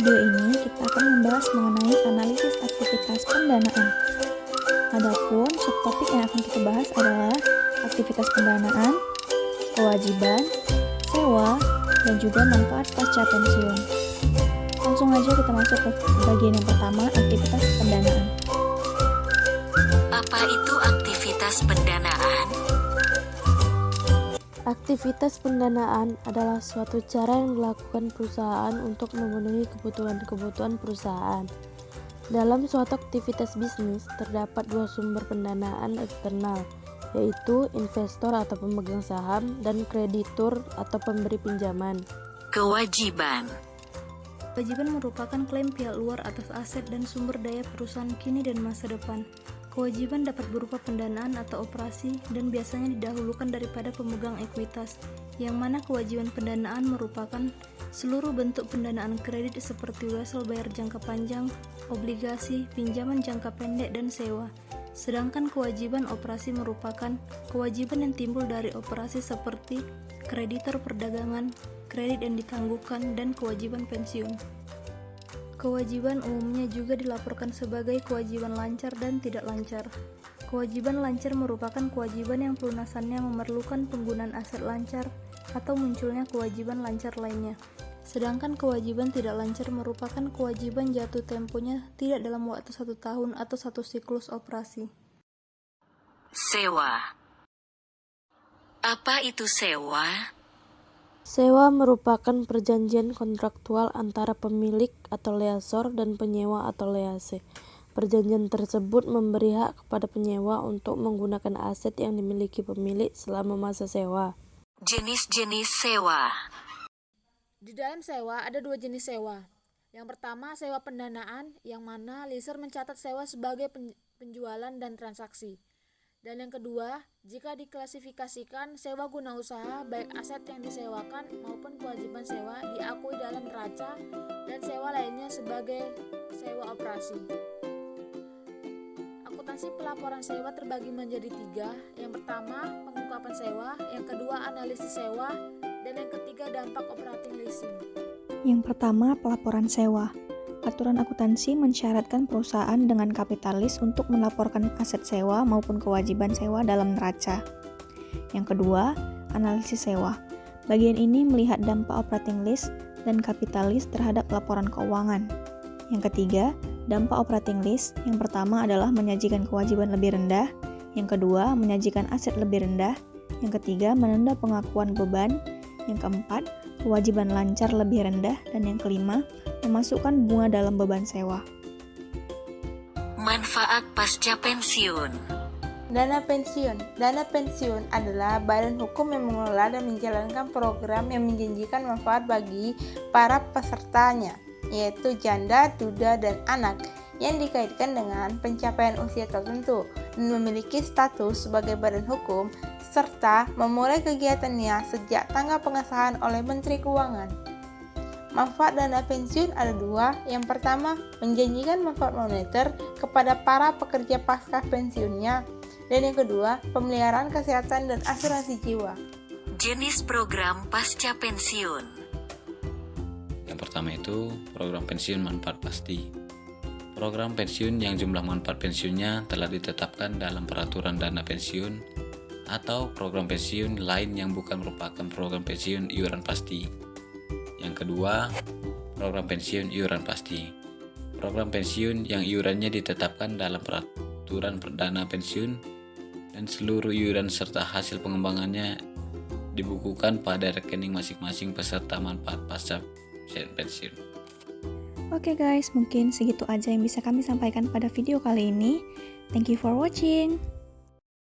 video ini kita akan membahas mengenai analisis aktivitas pendanaan. Adapun subtopik yang akan kita bahas adalah aktivitas pendanaan, kewajiban, sewa, dan juga manfaat pasca pensiun. Langsung aja kita masuk ke bagian yang pertama, aktivitas pendanaan. Apa itu aktivitas pendanaan? Aktivitas pendanaan adalah suatu cara yang dilakukan perusahaan untuk memenuhi kebutuhan perusahaan. Dalam suatu aktivitas bisnis, terdapat dua sumber pendanaan eksternal, yaitu investor atau pemegang saham dan kreditur atau pemberi pinjaman. Kewajiban. Kewajiban merupakan klaim pihak luar atas aset dan sumber daya perusahaan kini dan masa depan. Kewajiban dapat berupa pendanaan atau operasi dan biasanya didahulukan daripada pemegang ekuitas, yang mana kewajiban pendanaan merupakan seluruh bentuk pendanaan kredit seperti wesel bayar jangka panjang, obligasi, pinjaman jangka pendek, dan sewa. Sedangkan kewajiban operasi merupakan kewajiban yang timbul dari operasi seperti kreditor perdagangan, kredit yang ditangguhkan, dan kewajiban pensiun. Kewajiban umumnya juga dilaporkan sebagai kewajiban lancar dan tidak lancar. Kewajiban lancar merupakan kewajiban yang pelunasannya memerlukan penggunaan aset lancar atau munculnya kewajiban lancar lainnya. Sedangkan kewajiban tidak lancar merupakan kewajiban jatuh temponya tidak dalam waktu 1 tahun atau 1 siklus operasi. Sewa. Apa itu sewa? Sewa merupakan perjanjian kontraktual antara pemilik atau leasor dan penyewa atau lease. Perjanjian tersebut memberi hak kepada penyewa untuk menggunakan aset yang dimiliki pemilik selama masa sewa. Jenis-jenis sewa. Di dalam sewa ada dua jenis sewa. Yang pertama sewa pendanaan, yang mana leaser mencatat sewa sebagai penjualan dan transaksi. Dan yang kedua, jika diklasifikasikan sewa guna usaha, baik aset yang disewakan maupun kewajiban sewa diakui dalam neraca, dan sewa lainnya sebagai sewa operasi. Akuntansi pelaporan sewa terbagi menjadi 3. Yang pertama, pengungkapan sewa, yang kedua, analisis sewa, dan yang ketiga, dampak operating leasing. Yang pertama, pelaporan sewa. Aturan akuntansi mensyaratkan perusahaan dengan kapitalis untuk melaporkan aset sewa maupun kewajiban sewa dalam neraca. Yang kedua, analisis sewa. Bagian ini melihat dampak operating lease dan kapitalis terhadap laporan keuangan. Yang ketiga, dampak operating lease. Yang pertama adalah menyajikan kewajiban lebih rendah. Yang kedua, menyajikan aset lebih rendah. Yang ketiga, menunda pengakuan beban. Yang keempat, kewajiban lancar lebih rendah. Dan yang kelima, memasukkan bunga dalam beban sewa. Manfaat pasca pensiun. Dana pensiun. Dana pensiun adalah badan hukum yang mengelola dan menjalankan program yang menjanjikan manfaat bagi para pesertanya, yaitu janda, duda, dan anak, yang dikaitkan dengan pencapaian usia tertentu dan memiliki status sebagai badan hukum, serta memulai kegiatannya sejak tanggal pengesahan oleh Menteri Keuangan. Manfaat dana pensiun ada 2. Yang pertama, menjanjikan manfaat moneter kepada para pekerja pasca pensiunnya. Dan yang kedua, pemeliharaan kesehatan dan asuransi jiwa. Jenis program pasca pensiun. Yang pertama itu program pensiun manfaat pasti. Program pensiun yang jumlah manfaat pensiunnya telah ditetapkan dalam peraturan dana pensiun atau program pensiun lain yang bukan merupakan program pensiun iuran pasti. Yang kedua, program pensiun iuran pasti. Program pensiun yang iurannya ditetapkan dalam peraturan dana pensiun dan seluruh iuran serta hasil pengembangannya dibukukan pada rekening masing-masing peserta manfaat pasca pensiun. Oke guys, mungkin segitu aja yang bisa kami sampaikan pada video kali ini. Thank you for watching.